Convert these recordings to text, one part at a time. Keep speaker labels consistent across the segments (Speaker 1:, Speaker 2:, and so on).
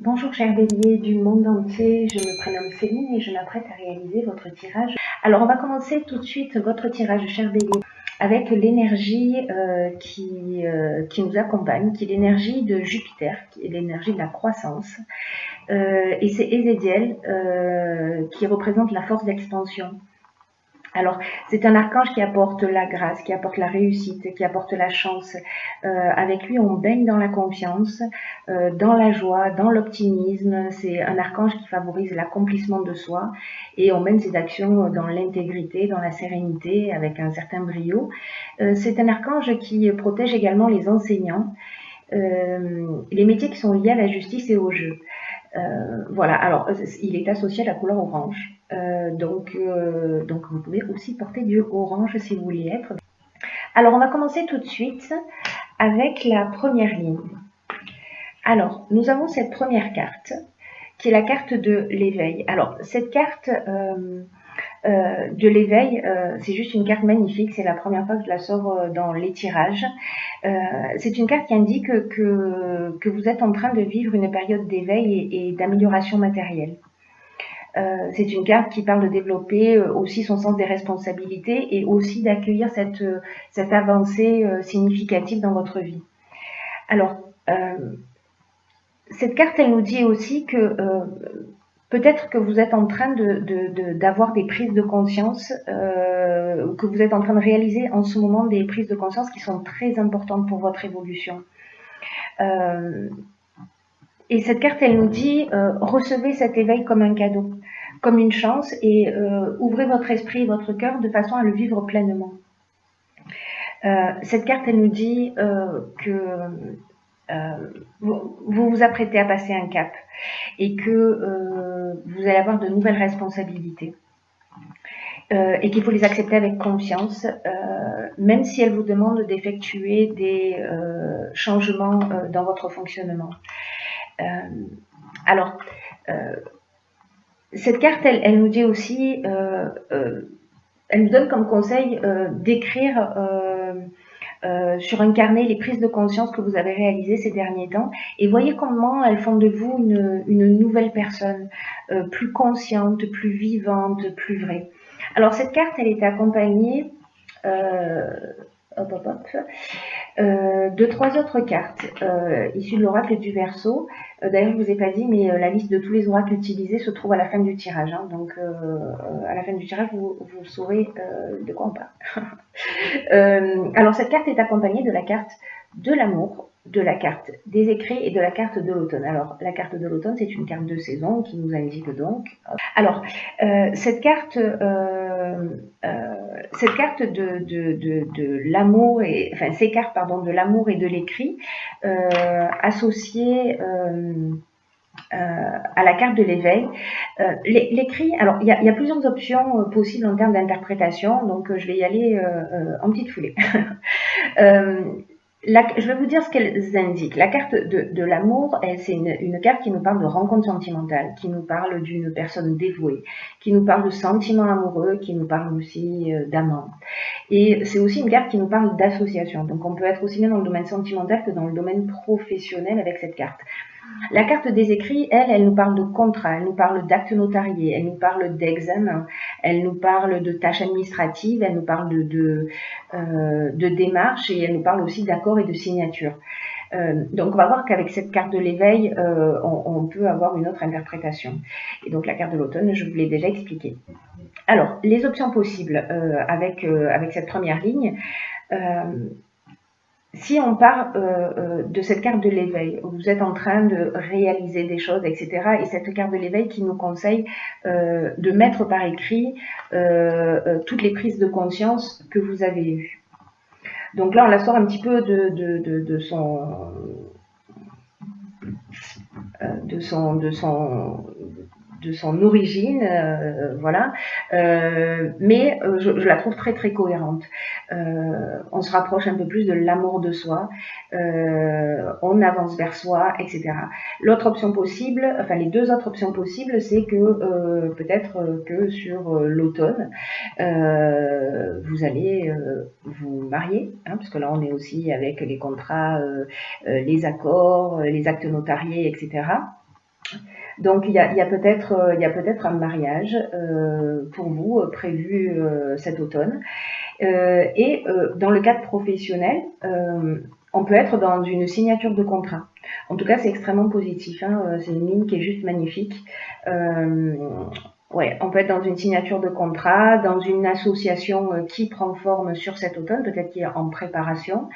Speaker 1: Bonjour chers béliers du monde entier, je me prénomme Céline et je m'apprête à réaliser votre tirage. Alors on va commencer tout de suite votre tirage chers béliers avec l'énergie qui nous accompagne, qui est l'énergie de Jupiter, qui est l'énergie de la croissance. Et c'est Ézéchiel qui représente la force d'expansion. Alors, c'est un archange qui apporte la grâce, qui apporte la réussite, qui apporte la chance. Avec lui, on baigne dans la confiance, dans la joie, dans l'optimisme. C'est un archange qui favorise l'accomplissement de soi et on mène ses actions dans l'intégrité, dans la sérénité, avec un certain brio. C'est un archange qui protège également les enseignants, les métiers qui sont liés à la justice et au jeu. Voilà, alors il est associé à la couleur orange. Donc vous pouvez aussi porter du orange si vous voulez être. Alors on va commencer tout de suite avec la première ligne. Alors nous avons cette première carte qui est la carte de l'éveil. Alors cette carte de l'éveil, c'est juste une carte magnifique, c'est la première fois que je la sors dans les tirages. C'est une carte qui indique que vous êtes en train de vivre une période d'éveil et d'amélioration matérielle. C'est une carte qui parle de développer aussi son sens des responsabilités et aussi d'accueillir cette avancée significative dans votre vie. Alors, cette carte, elle nous dit aussi que peut-être que vous êtes en train d'avoir des prises de conscience, que vous êtes en train de réaliser en ce moment des prises de conscience qui sont très importantes pour votre évolution. Et cette carte, elle nous dit, recevez cet éveil comme un cadeau, comme une chance, et ouvrez votre esprit et votre cœur de façon à le vivre pleinement. Cette carte, elle nous dit que vous vous apprêtez à passer un cap et que vous allez avoir de nouvelles responsabilités. Et qu'il faut les accepter avec confiance, même si elles vous demandent d'effectuer des changements dans votre fonctionnement. Alors, cette carte, elle nous dit aussi, elle nous donne comme conseil d'écrire sur un carnet les prises de conscience que vous avez réalisées ces derniers temps et voyez comment elles font de vous une nouvelle personne, plus consciente, plus vivante, plus vraie. Alors cette carte, elle est accompagnée de 3 autres cartes issues de l'oracle du Verseau. D'ailleurs, je ne vous ai pas dit, mais la liste de tous les oracles utilisés se trouve à la fin du tirage. Hein. Donc, à la fin du tirage, vous saurez de quoi on parle. Alors, cette carte est accompagnée de la carte de l'amour, de la carte des écrits et de la carte de l'automne. Alors, la carte de l'automne, c'est une carte de saison qui nous indique donc... Alors, cette carte de l'amour, enfin ces cartes pardon, de l'amour et de l'écrit, associées à la carte de l'éveil. L'écrit, alors il y a plusieurs options possibles en termes d'interprétation, donc je vais y aller en petite foulée. Je vais vous dire ce qu'elles indiquent. La carte de l'amour, c'est une carte qui nous parle de rencontre sentimentale, qui nous parle d'une personne dévouée, qui nous parle de sentiments amoureux, qui nous parle aussi d'amant. Et c'est aussi une carte qui nous parle d'association. Donc on peut être aussi bien dans le domaine sentimental que dans le domaine professionnel avec cette carte. La carte des écrits, elle nous parle de contrat, elle nous parle d'actes notariés, elle nous parle d'examen, elle nous parle de tâches administratives, elle nous parle de démarches et elle nous parle aussi d'accords et de signatures. Donc on va voir qu'avec cette carte de l'éveil, on peut avoir une autre interprétation. Et donc la carte de l'automne, je vous l'ai déjà expliqué. Alors, les options possibles avec cette première ligne, si on part de cette carte de l'éveil, vous êtes en train de réaliser des choses, etc. Et cette carte de l'éveil qui nous conseille de mettre par écrit toutes les prises de conscience que vous avez eues. Donc là, on la sort un petit peu de son origine, voilà, mais je la trouve très très cohérente. On se rapproche un peu plus de l'amour de soi, on avance vers soi, etc. L'autre option possible, enfin les 2 autres options possibles, c'est que peut-être que sur l'automne, vous allez vous marier, hein, parce que là on est aussi avec les contrats, les accords, les actes notariés, etc. Donc il y a peut-être un mariage pour vous prévu cet automne. Dans le cadre professionnel, on peut être dans une signature de contrat. En tout cas, c'est extrêmement positif, hein. C'est une ligne qui est juste magnifique. Ouais, on peut être dans une signature de contrat, dans une association qui prend forme sur cet automne, peut-être qui est en préparation.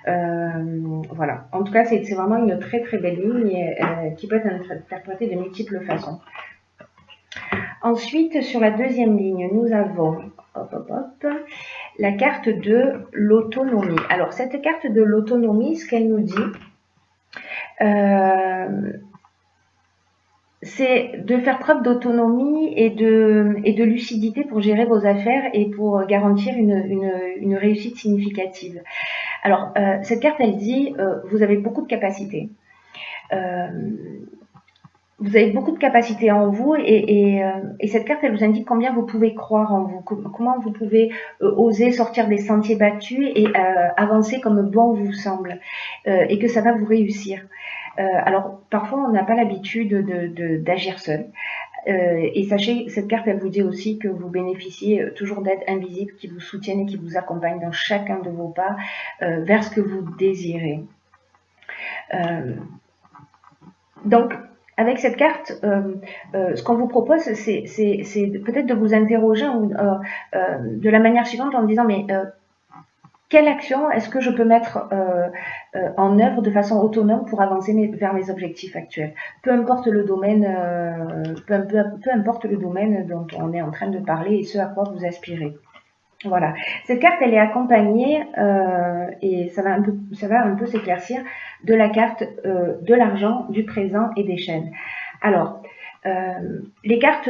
Speaker 1: Voilà. En tout cas, c'est vraiment une très très belle ligne qui peut être interprétée de multiples façons. Ensuite, sur la deuxième ligne, nous avons la carte de l'autonomie. Alors, cette carte de l'autonomie, ce qu'elle nous dit, c'est de faire preuve d'autonomie et de lucidité pour gérer vos affaires et pour garantir une réussite significative. Alors, cette carte, elle dit, vous avez beaucoup de capacités. Vous avez beaucoup de capacités en vous et cette carte, elle vous indique combien vous pouvez croire en vous, comment vous pouvez oser sortir des sentiers battus et avancer comme bon vous semble et que ça va vous réussir. Alors, parfois, on n'a pas l'habitude d'agir seul. Et sachez, cette carte, elle vous dit aussi que vous bénéficiez toujours d'aides invisibles qui vous soutiennent et qui vous accompagnent dans chacun de vos pas vers ce que vous désirez. Donc, avec cette carte, ce qu'on vous propose, c'est peut-être de vous interroger de la manière suivante en disant, mais quelle action est-ce que je peux mettre en œuvre de façon autonome pour avancer vers mes objectifs actuels? Peu importe le domaine, peu importe le domaine dont on est en train de parler et ce à quoi vous aspirez. Voilà. Cette carte, elle est accompagnée, et ça va un peu s'éclaircir, de la carte de l'argent, du présent et des chaînes. Alors, les cartes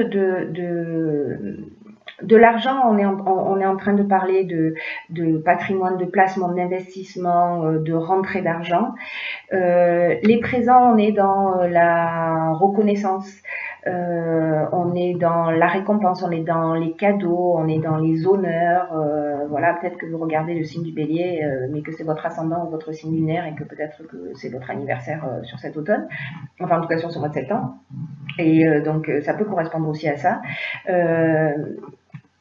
Speaker 1: de l'argent, on est en train de parler de patrimoine, de placement, d'investissement, de rentrée d'argent. Les présents, on est dans la reconnaissance, on est dans la récompense, on est dans les cadeaux, on est dans les honneurs. Voilà, peut-être que vous regardez le signe du bélier, mais que c'est votre ascendant ou votre signe lunaire et que peut-être que c'est votre anniversaire sur cet automne, enfin en tout cas sur ce mois de septembre. Et donc ça peut correspondre aussi à ça.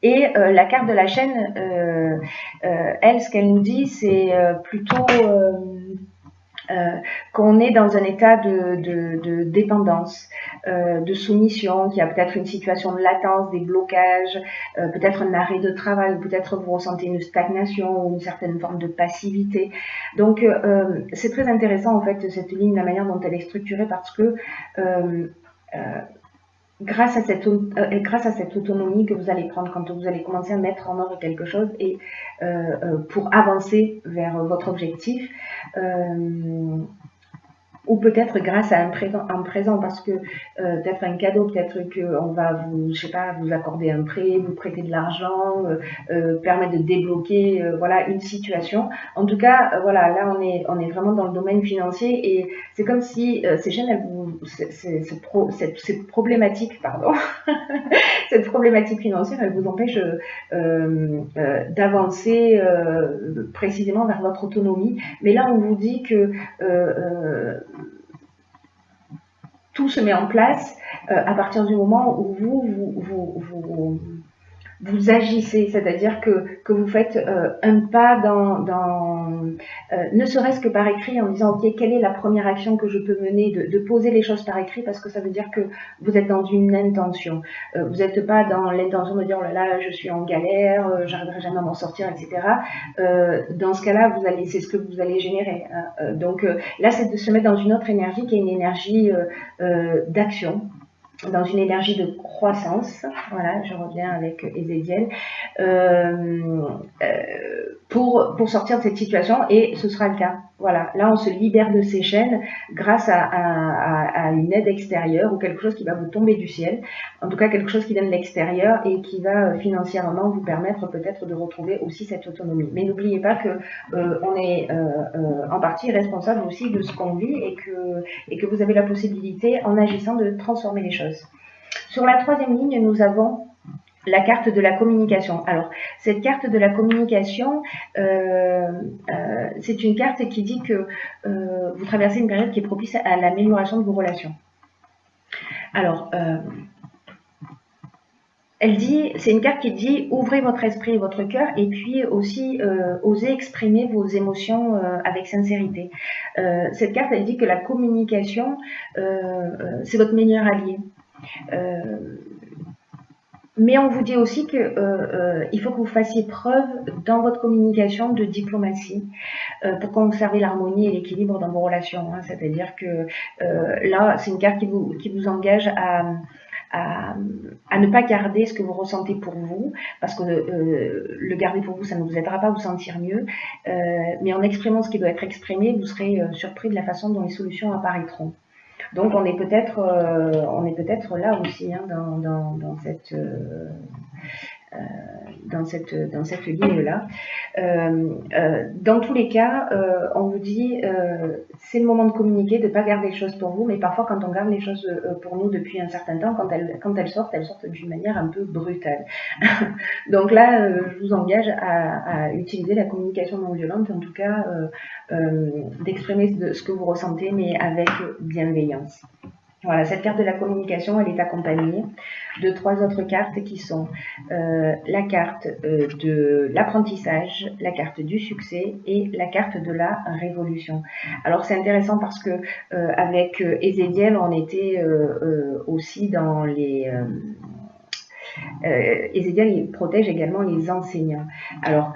Speaker 1: Et la carte de la chaîne, elle, ce qu'elle nous dit, c'est plutôt qu'on est dans un état de dépendance, de soumission, qu'il y a peut-être une situation de latence, des blocages, peut-être un arrêt de travail, peut-être vous ressentez une stagnation ou une certaine forme de passivité. Donc c'est très intéressant en fait cette ligne, la manière dont elle est structurée, parce que grâce à cette autonomie que vous allez prendre quand vous allez commencer à mettre en œuvre quelque chose et pour avancer vers votre objectif, ou peut-être grâce à un présent parce que peut-être un cadeau, peut-être qu'on va vous, je sais pas, vous accorder un prêt, vous prêter de l'argent, permettre de débloquer voilà une situation. En tout cas, voilà, là on est vraiment dans le domaine financier et c'est comme si ces chaînes, cette problématique, pardon, cette problématique financière, elle vous empêche d'avancer précisément vers votre autonomie. Mais là, on vous dit que tout se met en place à partir du moment où vous agissez, c'est-à-dire que vous faites un pas ne serait-ce que par écrit, en disant ok, quelle est la première action que je peux mener, de poser les choses par écrit, parce que ça veut dire que vous êtes dans une intention. Vous n'êtes pas dans l'intention de dire oh là là, je suis en galère, j'arriverai jamais à m'en sortir, etc. Dans ce cas-là, c'est ce que vous allez générer. Hein. Donc là, c'est de se mettre dans une autre énergie qui est une énergie d'action, dans une énergie de croissance, voilà, je reviens avec Ezekiel, pour sortir de cette situation, et ce sera le cas. Voilà, là on se libère de ces chaînes grâce à une aide extérieure ou quelque chose qui va vous tomber du ciel, en tout cas quelque chose qui vient de l'extérieur et qui va financièrement vous permettre peut-être de retrouver aussi cette autonomie. Mais n'oubliez pas que on est en partie responsable aussi de ce qu'on vit et que vous avez la possibilité, en agissant, de transformer les choses. Sur la troisième ligne, nous avons la carte de la communication. Alors, cette carte de la communication, c'est une carte qui dit que vous traversez une période qui est propice à l'amélioration de vos relations. Alors, c'est une carte qui dit ouvrez votre esprit et votre cœur et puis aussi osez exprimer vos émotions avec sincérité. Cette carte, elle dit que la communication, c'est votre meilleur allié. Mais on vous dit aussi que il faut que vous fassiez preuve dans votre communication de diplomatie pour conserver l'harmonie et l'équilibre dans vos relations. Hein. C'est-à-dire que là, c'est une carte qui vous engage à ne pas garder ce que vous ressentez pour vous, parce que le garder pour vous, ça ne vous aidera pas à vous sentir mieux, mais en exprimant ce qui doit être exprimé, vous serez surpris de la façon dont les solutions apparaîtront. Donc on est peut-être là aussi hein, dans cette ligne-là. Dans tous les cas, on vous dit c'est le moment de communiquer, de ne pas garder les choses pour vous, mais parfois quand on garde les choses pour nous depuis un certain temps, quand elles sortent d'une manière un peu brutale. Donc là, je vous engage à utiliser la communication non violente, en tout cas d'exprimer ce que vous ressentez, mais avec bienveillance. Voilà, cette carte de la communication, elle est accompagnée de 3 autres cartes qui sont la carte de l'apprentissage, la carte du succès et la carte de la révolution. Alors c'est intéressant parce que avec Ezédiel, on était aussi dans les... Ezédiel, il protège également les enseignants. Alors,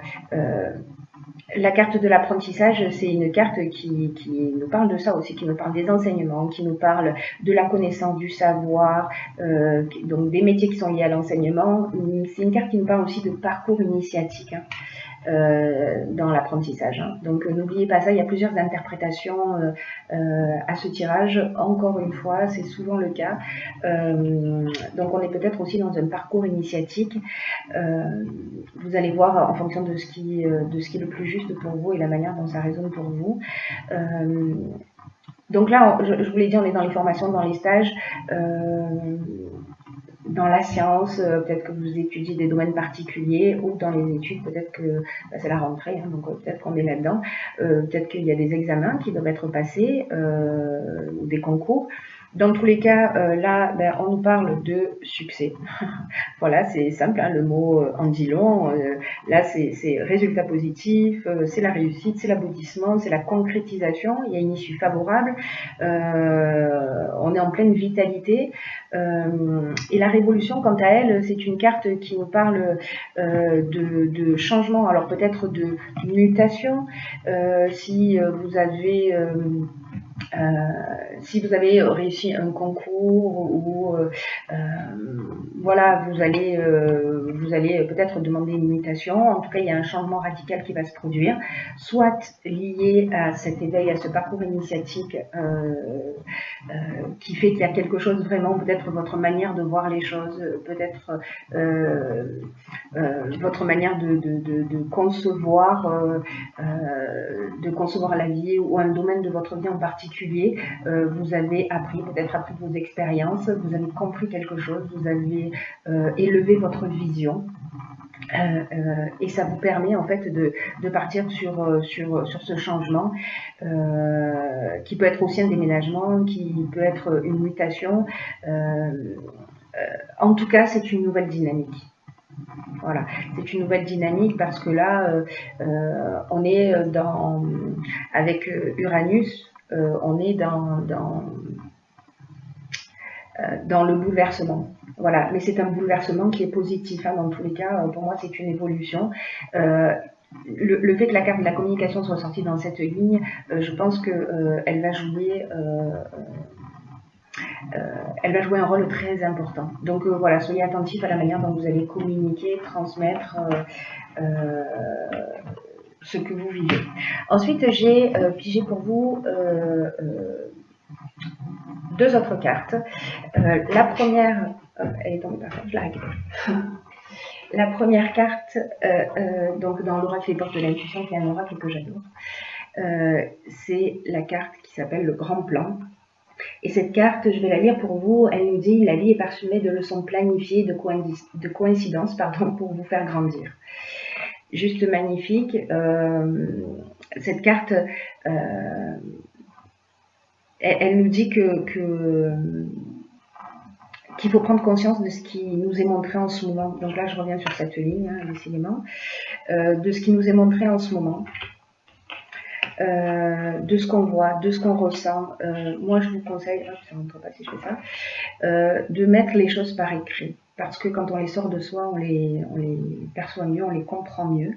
Speaker 1: la carte de l'apprentissage, c'est une carte qui nous parle de ça aussi, qui nous parle des enseignements, qui nous parle de la connaissance, du savoir, donc des métiers qui sont liés à l'enseignement. C'est une carte qui nous parle aussi de parcours initiatique. Hein. Dans l'apprentissage. Hein. Donc n'oubliez pas ça, il y a plusieurs interprétations à ce tirage. Encore une fois, c'est souvent le cas. Donc on est peut-être aussi dans un parcours initiatique. Vous allez voir en fonction de ce qui est le plus juste pour vous et la manière dont ça résonne pour vous. Donc là, je vous l'ai dit, on est dans les formations, dans les stages. Dans la science, peut-être que vous étudiez des domaines particuliers, ou dans les études, peut-être que c'est la rentrée, hein, donc peut-être qu'on est là-dedans, peut-être qu'il y a des examens qui doivent être passés, ou des concours. Dans tous les cas, là, on nous parle de succès. Voilà, c'est simple, hein, le mot en dit long. Là, c'est résultat positif, c'est la réussite, c'est l'aboutissement, c'est la concrétisation. Il y a une issue favorable. On est en pleine vitalité. Et la révolution, quant à elle, c'est une carte qui nous parle de changement, alors peut-être de mutation. Si vous avez réussi un concours ou voilà, vous allez peut-être demander une mutation. En tout cas, il y a un changement radical qui va se produire, soit lié à cet éveil, à ce parcours initiatique qui fait qu'il y a quelque chose vraiment, peut-être votre manière de voir les choses, peut-être votre manière de concevoir la vie ou un domaine de votre vie en particulier. Vous avez peut-être appris de vos expériences, vous avez compris quelque chose, vous avez élevé votre vision. Et ça vous permet en fait de partir sur ce changement qui peut être aussi un déménagement, qui peut être une mutation. En tout cas, c'est une nouvelle dynamique. Voilà, c'est une nouvelle dynamique parce que là, on est avec Uranus, on est dans le bouleversement. Voilà, mais c'est un bouleversement qui est positif. Hein, dans tous les cas, pour moi, c'est une évolution. Le fait que la carte de la communication soit sortie dans cette ligne, je pense qu'elle va jouer un rôle très important. Donc voilà, soyez attentifs à la manière dont vous allez communiquer, transmettre ce que vous vivez. Ensuite, j'ai pigé pour vous 2 autres cartes. La première, elle est tombée par terre, je la récupère. La première carte, donc dans l'oracle Les Portes de l'Intuition, qui est un oracle que j'adore, c'est la carte qui s'appelle le Grand Plan. Et cette carte, je vais la lire pour vous, elle nous dit « La vie est parsemée de leçons planifiées, de coïncidences pour vous faire grandir ». Juste magnifique. Cette carte, elle nous dit que qu'il faut prendre conscience de ce qui nous est montré en ce moment. Donc là, je reviens sur cette ligne, hein, décidément, de ce qui nous est montré en ce moment. De ce qu'on voit, de ce qu'on ressent. Moi, je vous conseille, hop, ça ne rentre pas si je fais ça, de mettre les choses par écrit. Parce que quand on les sort de soi, on les perçoit mieux, on les comprend mieux.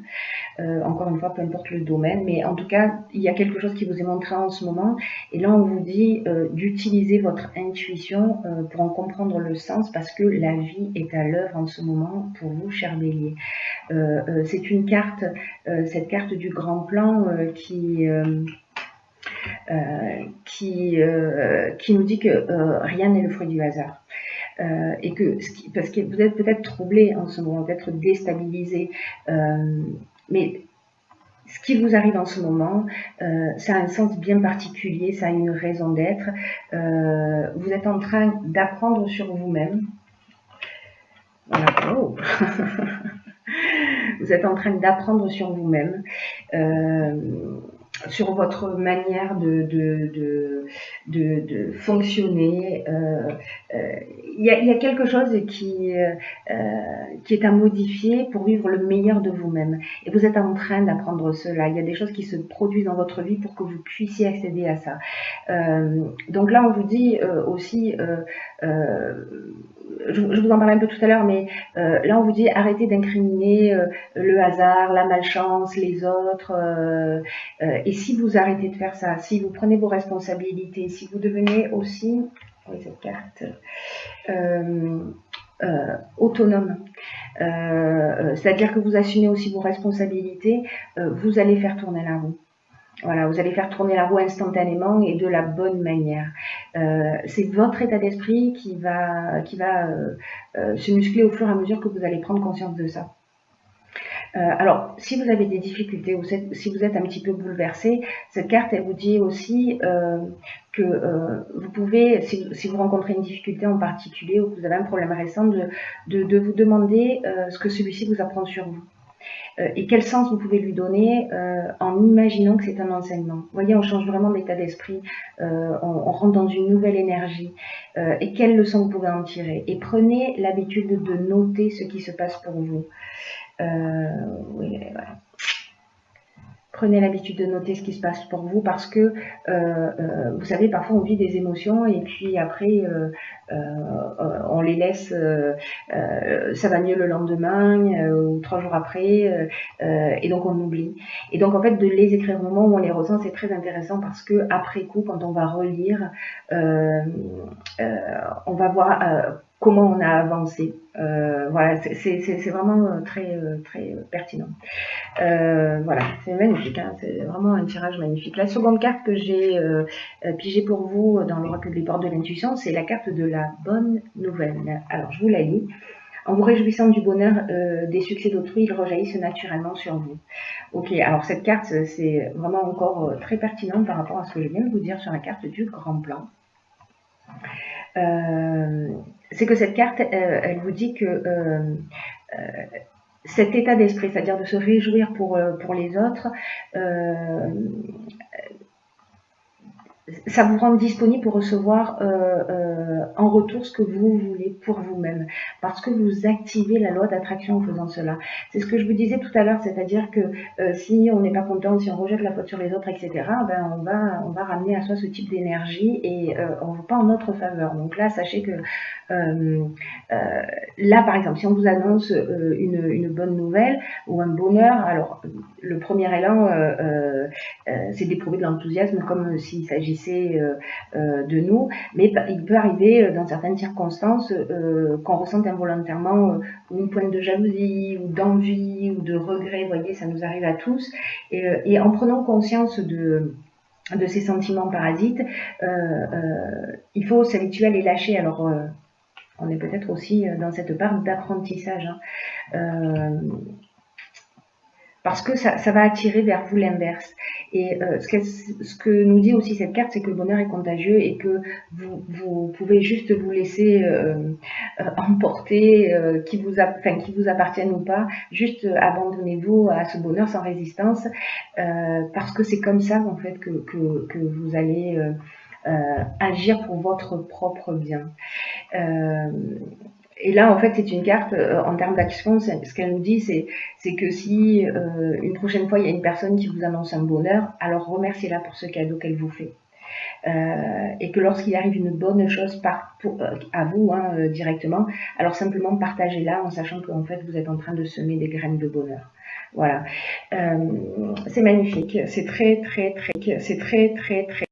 Speaker 1: Encore une fois, peu importe le domaine, mais en tout cas, il y a quelque chose qui vous est montré en ce moment, et là on vous dit d'utiliser votre intuition pour en comprendre le sens, parce que la vie est à l'œuvre en ce moment pour vous, cher Bélier. C'est une carte, cette carte du grand plan qui nous dit que rien n'est le fruit du hasard. Et que, parce que vous êtes peut-être troublé en ce moment, peut-être déstabilisé, mais ce qui vous arrive en ce moment, ça a un sens bien particulier, ça a une raison d'être. Vous êtes en train d'apprendre sur vous-même. Voilà. Oh. Vous êtes en train d'apprendre sur vous-même, sur votre manière de fonctionner. Il y a quelque chose qui est à modifier pour vivre le meilleur de vous-même. Et vous êtes en train d'apprendre cela. Il y a des choses qui se produisent dans votre vie pour que vous puissiez accéder à ça. Donc là, on vous dit aussi... je vous en parlais un peu tout à l'heure, mais là on vous dit arrêtez d'incriminer le hasard, la malchance, les autres. Et si vous arrêtez de faire ça, si vous prenez vos responsabilités, si vous devenez aussi, oui, cette carte, autonome, c'est-à-dire que vous assumez aussi vos responsabilités, vous allez faire tourner la roue. Voilà, vous allez faire tourner la roue instantanément et de la bonne manière. C'est votre état d'esprit qui va se muscler au fur et à mesure que vous allez prendre conscience de ça. Alors, si vous avez des difficultés ou si vous êtes un petit peu bouleversé, cette carte, elle vous dit aussi que vous pouvez, si vous rencontrez une difficulté en particulier ou que vous avez un problème récent, de vous demander ce que celui-ci vous apprend sur vous. Et quel sens vous pouvez lui donner en imaginant que c'est un enseignement. Vous voyez, on change vraiment d'état d'esprit, on rentre dans une nouvelle énergie. Et quelles leçons vous pouvez en tirer. Et prenez l'habitude de noter ce qui se passe pour vous. Oui, voilà. Prenez l'habitude de noter ce qui se passe pour vous parce que, vous savez, parfois on vit des émotions et puis après, on les laisse, ça va mieux le lendemain ou 3 jours après, et donc on oublie. Et donc en fait, de les écrire au moment où on les ressent, c'est très intéressant parce que après coup, quand on va relire, on va voir comment on a avancé. Voilà, c'est vraiment très pertinent. Voilà, c'est magnifique, hein, c'est vraiment un tirage magnifique. La seconde carte que j'ai pigée pour vous dans l'oracle des portes de l'intuition, c'est la carte de la bonne nouvelle. Alors, je vous la lis. En vous réjouissant du bonheur des succès d'autrui, ils rejaillissent naturellement sur vous. Ok, alors cette carte, c'est vraiment encore très pertinent par rapport à ce que je viens de vous dire sur la carte du grand plan. C'est que cette carte, elle vous dit que cet état d'esprit, c'est-à-dire de se réjouir pour les autres, ça vous rend disponible pour recevoir en retour ce que vous voulez pour vous-même, parce que vous activez la loi d'attraction en faisant cela. C'est ce que je vous disais tout à l'heure, c'est-à-dire que si on n'est pas content, si on rejette la faute sur les autres, etc., ben on va ramener à soi ce type d'énergie et on ne va pas en notre faveur. Donc là, sachez que là, par exemple, si on vous annonce une bonne nouvelle ou un bonheur, alors le premier élan, c'est d'éprouver de l'enthousiasme comme s'il s'agissait de nous, mais il peut arriver dans certaines circonstances qu'on ressente involontairement une pointe de jalousie ou d'envie ou de regret. Vous voyez, ça nous arrive à tous. Et en prenant conscience de ces sentiments parasites, il faut s'habituer à les lâcher. Alors, on est peut-être aussi dans cette part d'apprentissage, hein. Parce que ça va attirer vers vous l'inverse. Et ce que nous dit aussi cette carte, c'est que le bonheur est contagieux et que vous pouvez juste vous laisser emporter, qui vous appartienne ou pas. Juste abandonnez-vous à ce bonheur sans résistance, parce que c'est comme ça en fait que vous allez agir pour votre propre bien. Et là, en fait, c'est une carte en termes d'action. Ce qu'elle nous dit, c'est que si une prochaine fois, il y a une personne qui vous annonce un bonheur, alors remerciez-la pour ce cadeau qu'elle vous fait. Et que lorsqu'il arrive une bonne chose à vous directement, alors simplement partagez-la en sachant qu'en fait, vous êtes en train de semer des graines de bonheur. Voilà. C'est magnifique. C'est très, très, très